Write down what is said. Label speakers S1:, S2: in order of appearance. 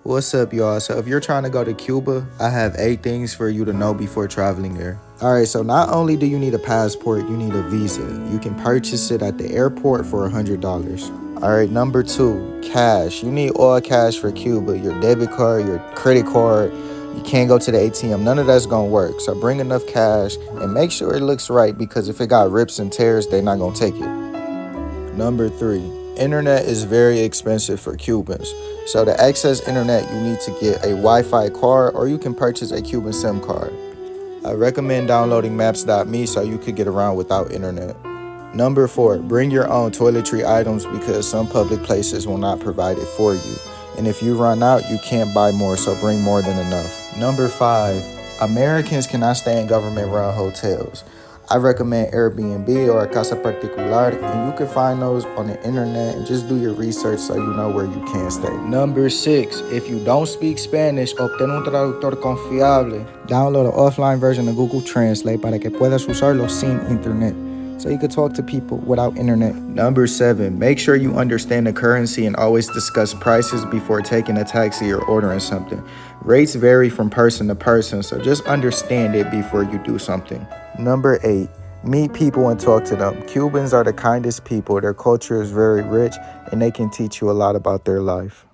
S1: What's up, y'all? So if you're trying to go to Cuba, I have 8 things for you to know before traveling there. Alright, so not only do you need a passport, you need a visa. You can purchase it at the airport for $100. Alright, number 2, cash. You need all cash for Cuba. Your debit card, your credit card. You can't go to the ATM. None of that's gonna work. So bring enough cash and make sure it looks right, because if it got rips and tears, they're not gonna take it. Number 3, internet is very expensive for Cubans. So to access internet, you need to get a Wi-Fi card, or you can purchase a Cuban SIM card. I recommend downloading maps.me so you could get around without internet. Number 4, bring your own toiletry items, because some public places will not provide it for you. And if you run out, you can't buy more, so bring more than enough. Number 5, Americans cannot stay in government-run hotels. I recommend Airbnb or a casa particular, and you can find those on the internet, and just do your research so you know where you can stay. Number 6, if you don't speak Spanish, obtén un traductor confiable. Download an offline version of Google Translate para que puedas usarlo sin internet, so you can talk to people without internet. Number 7, make sure you understand the currency and always discuss prices before taking a taxi or ordering something. Rates vary from person to person, so just understand it before you do something. Number 8, meet people and talk to them. Cubans are the kindest people. Their culture is very rich, and they can teach you a lot about their life.